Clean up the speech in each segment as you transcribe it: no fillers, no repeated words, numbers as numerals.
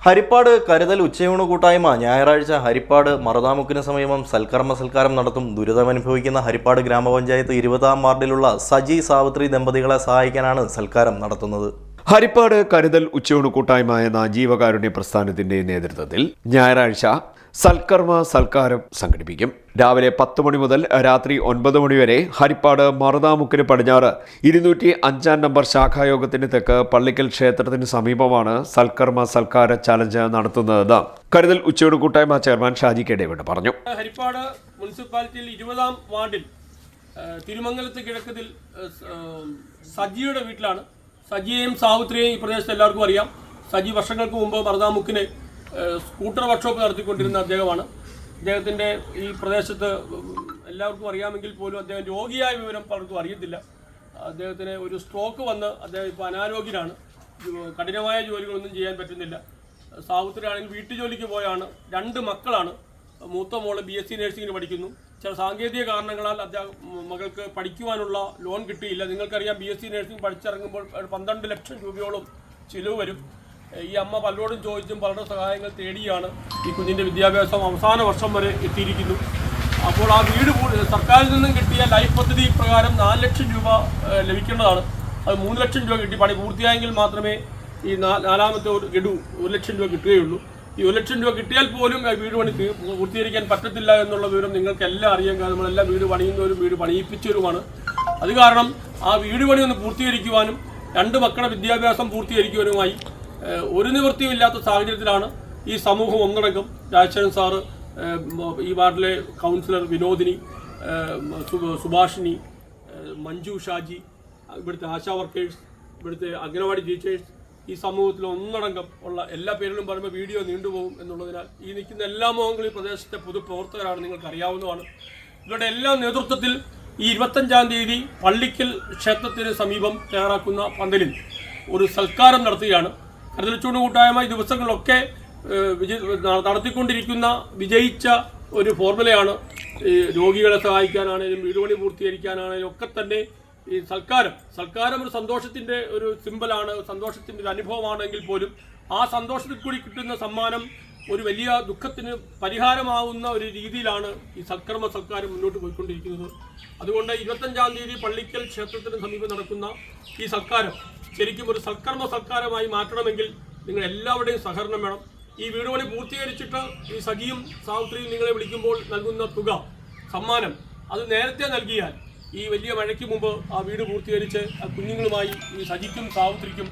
ഹരിപ്പാട് കരുതൽ ഉച്ചയൂണ് കൂട്ടായ്മ ഞായറാഴ്ച ഹരിപ്പാട് മറുതാമുക്കിന് സമീപം സൽക്കാരം നടത്തും. ദുരിതമനുഭവിക്കുന്ന ഹരിപ്പാട് ഗ്രാമപഞ്ചായത്ത് 20-ാം വാർഡിലുള്ള സജി സാവിത്രി ദമ്പതികളെ സഹായിക്കാനാണ് സൽക്കാരം നടത്തുന്നത്. ഹരിപ്പാട് കരുതൽ ഉച്ചയൂണ് കൂട്ടായ്മ എന്ന ജീവകാരുണ്യ പ്രസ്ഥാനത്തിന്റെ നേതൃത്വത്തിൽ ഞായറാഴ്ച സൽക്കാരം സംഘടിപ്പിക്കും. രാവിലെ 10 മണി മുതൽ രാത്രി 9 മണി വരെ ഹരിപ്പാട് മറുതാമുക്കിന് പടിഞ്ഞാറ് 205 നമ്പർ ശാഖായോഗത്തിന് തെക്ക് പള്ളിക്കൽ ക്ഷേത്രത്തിന് സമീപമാണ് സൽക്കാര ചലഞ്ച് നടത്തുന്നതെന്ന് കരുതൽ ഉച്ചയൂണ് കൂട്ടായ്മ ചെയർമാൻ ഷാജി കെ ഡേവിഡ് പറഞ്ഞു. ഹരിപ്പാട് മുനിസിപ്പാലിറ്റിയിൽ 20-ാം വാർഡിൽ തിരുമംഗലത്ത് കിഴക്കത്തിൽ സജിയുടെ വീട്ടിലാണ്. സജിയെയും സാവിത്രിയെയും ഈ പ്രദേശത്ത് എല്ലാവർക്കും അറിയാം. സജി വർഷങ്ങൾക്ക് മുമ്പ് മറുതാമുക്കിന് സ്കൂട്ടർ വർക്ക്ഷോപ്പ് നടത്തിക്കൊണ്ടിരുന്ന അദ്ദേഹമാണ്. അദ്ദേഹത്തിൻ്റെ ഈ പ്രദേശത്ത് എല്ലാവർക്കും അറിയാമെങ്കിൽ പോലും അദ്ദേഹം രോഗിയായ വിവരം പലർക്കും അറിയത്തില്ല. അദ്ദേഹത്തിന് ഒരു സ്ട്രോക്ക് വന്ന് അദ്ദേഹം ഇപ്പോൾ അനാരോഗ്യനാണ്. കഠിനമായ ജോലികളൊന്നും ചെയ്യാൻ പറ്റുന്നില്ല. സാവിത്രി ആണെങ്കിൽ വീട്ടുജോലിക്ക് പോയാണ്. 2 മക്കളാണ്. മൂത്ത മോള് BSc നഴ്സിംഗിന് പഠിക്കുന്നു. ചില സാങ്കേതിക കാരണങ്ങളാൽ മകൾക്ക് പഠിക്കുവാനുള്ള ലോൺ കിട്ടിയില്ല. നിങ്ങൾക്കറിയാം, BSc നഴ്സിംഗ് പഠിച്ചിറങ്ങുമ്പോൾ 12 ലക്ഷം രൂപയോളം ചിലവ് വരും. ഈ അമ്മ പലരോടും ചോദിച്ചും പലരുടെ സഹായങ്ങൾ തേടിയാണ് ഈ കുഞ്ഞിൻ്റെ വിദ്യാഭ്യാസം അവസാന വർഷം വരെ എത്തിയിരിക്കുന്നു. അപ്പോൾ ആ വീട് സർക്കാരിൽ നിന്നും കിട്ടിയ ലൈഫ് പദ്ധതി പ്രകാരം 4 ലക്ഷം രൂപ ലഭിക്കേണ്ടതാണ്. അത് 3 ലക്ഷം രൂപ കിട്ടി. പണി പൂർത്തിയായെങ്കിൽ മാത്രമേ ഈ 4ാമത്തെ ഒരു ഗഡു 1 ലക്ഷം രൂപ കിട്ടുകയുള്ളൂ. ഈ 1 ലക്ഷം രൂപ കിട്ടിയാൽ പോലും വീട് പണി പൂർത്തീകരിക്കാൻ പറ്റത്തില്ല എന്നുള്ള വിവരം നിങ്ങൾക്കെല്ലാം അറിയാൻ. കാരണം നമ്മളെല്ലാം വീട് പണിയുന്നവരും വീട് പണിയിപ്പിച്ചവരുമാണ്. അത് കാരണം ആ വീട് പണി ഒന്ന് പൂർത്തീകരിക്കുവാനും 2 മക്കളുടെ വിദ്യാഭ്യാസം പൂർത്തീകരിക്കുവാനുമായി ഒരു നിവൃത്തിയുമില്ലാത്ത സാഹചര്യത്തിലാണ് ഈ സമൂഹം ഒന്നടങ്കം രാജശേഖരൻ സാറ്, ഈ വാർഡിലെ കൗൺസിലർ വിനോദിനി, സുഭാഷിനി, മഞ്ജു ഷാജി, ഇവിടുത്തെ ആശാ വർക്കേഴ്സ്, ഇവിടുത്തെ അംഗനവാടി ടീച്ചേഴ്സ്, ഈ സമൂഹത്തിൽ ഒന്നടങ്കം ഉള്ള എല്ലാ പേരിലും പറയുമ്പോൾ വീഡിയോ നീണ്ടുപോകും എന്നുള്ളതിനാൽ ഈ നിൽക്കുന്ന എല്ലാ മുഖങ്ങളും ഈ പ്രദേശത്തെ പൊതുപ്രവർത്തകരാണ്, നിങ്ങൾക്ക് അറിയാവുന്നതാണ്. ഇവരുടെ എല്ലാ നേതൃത്വത്തിൽ ഈ 25-ാം തീയതി പള്ളിക്കൽ ക്ഷേത്രത്തിന് സമീപം തയ്യാറാക്കുന്ന പന്തലിൽ ഒരു സൽക്കാരം നടത്തുകയാണ്. കരുതൽ ഉച്ചയൂണ് കൂട്ടായ്മ ഈ ദിവസങ്ങളിലൊക്കെ നടത്തിക്കൊണ്ടിരിക്കുന്ന വിജയിച്ച ഒരു ഫോർമുലയാണ്. ഈ രോഗികളെ സഹായിക്കാനാണെങ്കിലും വീട് പണി പൂർത്തീകരിക്കാനാണെങ്കിലും ഒക്കെ തന്നെ ഈ സൽക്കാരം ഒരു സന്തോഷത്തിൻ്റെ ഒരു സിമ്പലാണ്, സന്തോഷത്തിൻ്റെ ഒരു അനുഭവമാണെങ്കിൽ പോലും ആ സന്തോഷത്തിൽ കൂടി കിട്ടുന്ന സമ്മാനം ഒരു വലിയ ദുഃഖത്തിന് പരിഹാരമാവുന്ന ഒരു രീതിയിലാണ് ഈ സൽക്കാരം മുന്നോട്ട് പോയിക്കൊണ്ടിരിക്കുന്നത്. അതുകൊണ്ട് 25-ാം തീയതി പള്ളിക്കൽ ക്ഷേത്രത്തിന് സമീപം നടക്കുന്ന ഈ സൽക്കാരം ശരിക്കും ഒരു സൽക്കാരമായി മാറ്റണമെങ്കിൽ നിങ്ങൾ എല്ലാവരുടെയും സഹകരണം വേണം. ഈ വീട് പണി പൂർത്തീകരിച്ചിട്ട് ഈ സജിയും സാവിത്രിയും നിങ്ങളെ വിളിക്കുമ്പോൾ നൽകുന്ന തുക, സമ്മാനം, അത് നേരത്തെ നൽകിയാൽ ഈ വലിയ മഴയ്ക്ക് മുമ്പ് ആ വീട് പൂർത്തീകരിച്ച് ആ കുഞ്ഞുങ്ങളുമായി ഈ സജിക്കും സാവിത്രിക്കും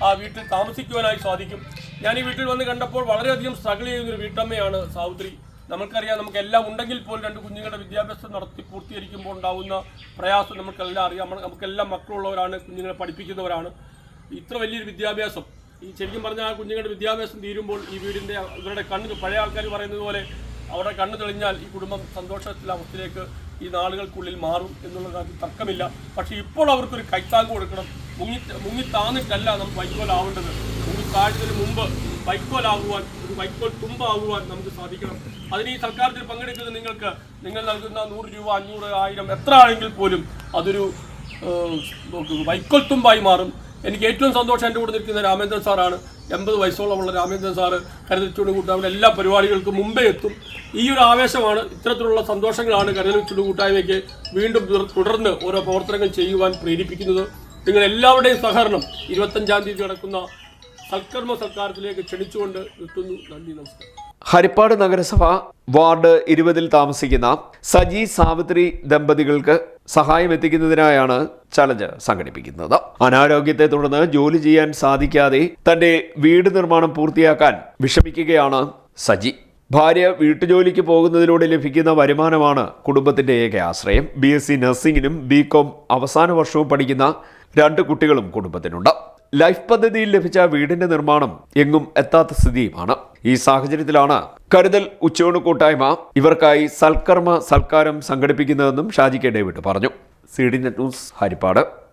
ആ വീട്ടിൽ താമസിക്കുവാനായി സാധിക്കും. ഞാൻ ഈ വീട്ടിൽ വന്ന് കണ്ടപ്പോൾ വളരെയധികം സ്ട്രഗിൾ ചെയ്യുന്നൊരു വീട്ടമ്മയാണ് സാവിത്രി. നമുക്കറിയാം, നമുക്കെല്ലാം ഉണ്ടെങ്കിൽ പോലും 2 കുഞ്ഞുങ്ങളുടെ വിദ്യാഭ്യാസം നടത്തി പൂർത്തീകരിക്കുമ്പോൾ ഉണ്ടാകുന്ന പ്രയാസം നമുക്കെല്ലാം അറിയാം. നമുക്കെല്ലാം മക്കളുള്ളവരാണ്, കുഞ്ഞുങ്ങളെ പഠിപ്പിക്കുന്നവരാണ്. ഇത്ര വലിയൊരു വിദ്യാഭ്യാസം, ഈ ശരിക്കും പറഞ്ഞാൽ ആ കുഞ്ഞുങ്ങളുടെ വിദ്യാഭ്യാസം തീരുമ്പോൾ ഈ വീടിൻ്റെ ഇവരുടെ കണ്ണ്, പഴയ ആൾക്കാർ പറയുന്നത് പോലെ അവരുടെ കണ്ണ് തെളിഞ്ഞാൽ ഈ കുടുംബം സന്തോഷത്തിലെ അവസ്ഥയിലേക്ക് ഈ നാളുകൾക്കുള്ളിൽ മാറും എന്നുള്ള കാര്യത്തിൽ തർക്കമില്ല. പക്ഷേ ഇപ്പോൾ അവർക്കൊരു കൈത്താങ് കൊടുക്കണം. മുങ്ങി താന്നിട്ടല്ല നമുക്ക് വൈക്കോലാവേണ്ടത്. മുങ്ങിത്താഴ്ന്നതിന് മുമ്പ് വൈക്കോലാകുവാൻ, ഒരു വൈക്കോൽ തുമ്പാകുവാൻ നമുക്ക് സാധിക്കണം. അതിന് ഈ സൽക്കാരത്തിൽ പങ്കെടുക്കുന്നത് നിങ്ങൾ നൽകുന്ന 100 രൂപ, 500, 1000 എത്ര ആണെങ്കിൽ പോലും അതൊരു വൈക്കോൽ തുമ്പായി മാറും. എനിക്ക് ഏറ്റവും സന്തോഷം എൻ്റെ കൂടെ നിൽക്കുന്ന രാമേന്ദ്രൻ സാറാണ്. 80 വയസ്സോളമുള്ള രാമേന്ദ്രൻ സാറ് കരുതൽ ഉച്ചയൂണ് കൂട്ടായ്മ എല്ലാ പരിപാടികൾക്കും മുമ്പേ എത്തും. ഈ ഒരു ആവേശമാണ്, ഇത്തരത്തിലുള്ള സന്തോഷങ്ങളാണ് കരുതൽ ഉച്ചയൂണ് കൂട്ടായ്മയ്ക്ക് വീണ്ടും തുടർന്ന് ഓരോ പ്രവർത്തനങ്ങൾ ചെയ്യുവാൻ പ്രേരിപ്പിക്കുന്നത്. നിങ്ങൾ എല്ലാവരുടെയും സഹകരണം 25-ാം തീയതി നടക്കുന്ന സൽക്കാരത്തിലേക്ക് ക്ഷണിച്ചുകൊണ്ട് നിർത്തുന്നു. നന്ദി, നമസ്കാരം. ഹരിപ്പാട് നഗരസഭ വാർഡ് 20-ൽ താമസിക്കുന്ന സജി സാവിത്രി ദമ്പതികൾക്ക് സഹായം എത്തിക്കുന്നതിനായാണ് ചലഞ്ച് സംഘടിപ്പിക്കുന്നത്. അനാരോഗ്യത്തെ തുടർന്ന് ജോലി ചെയ്യാൻ സാധിക്കാതെ തന്റെ വീട് നിർമ്മാണം പൂർത്തിയാക്കാൻ വിഷമിക്കുകയാണ് സജി. ഭാര്യ വീട്ടുജോലിക്ക് പോകുന്നതിലൂടെ ലഭിക്കുന്ന വരുമാനമാണ് കുടുംബത്തിന്റെ ഏക ആശ്രയം. BSc നഴ്സിംഗിനും BCom അവസാന വർഷവും പഠിക്കുന്ന 2 കുട്ടികളും കുടുംബത്തിനുണ്ട്. ലൈഫ് പദ്ധതിയിൽ ലഭിച്ച വീടിന്റെ നിർമ്മാണം എങ്ങും എത്താത്ത സ്ഥിതിയുമാണ്. ഈ സാഹചര്യത്തിലാണ് കരുതൽ ഉച്ചയൂണ് കൂട്ടായ്മ ഇവർക്കായി സൽക്കാരം സംഘടിപ്പിക്കുന്നതെന്നും ഷാജി കെ ഡേവിഡ് പറഞ്ഞു. CDNet news, Harippad.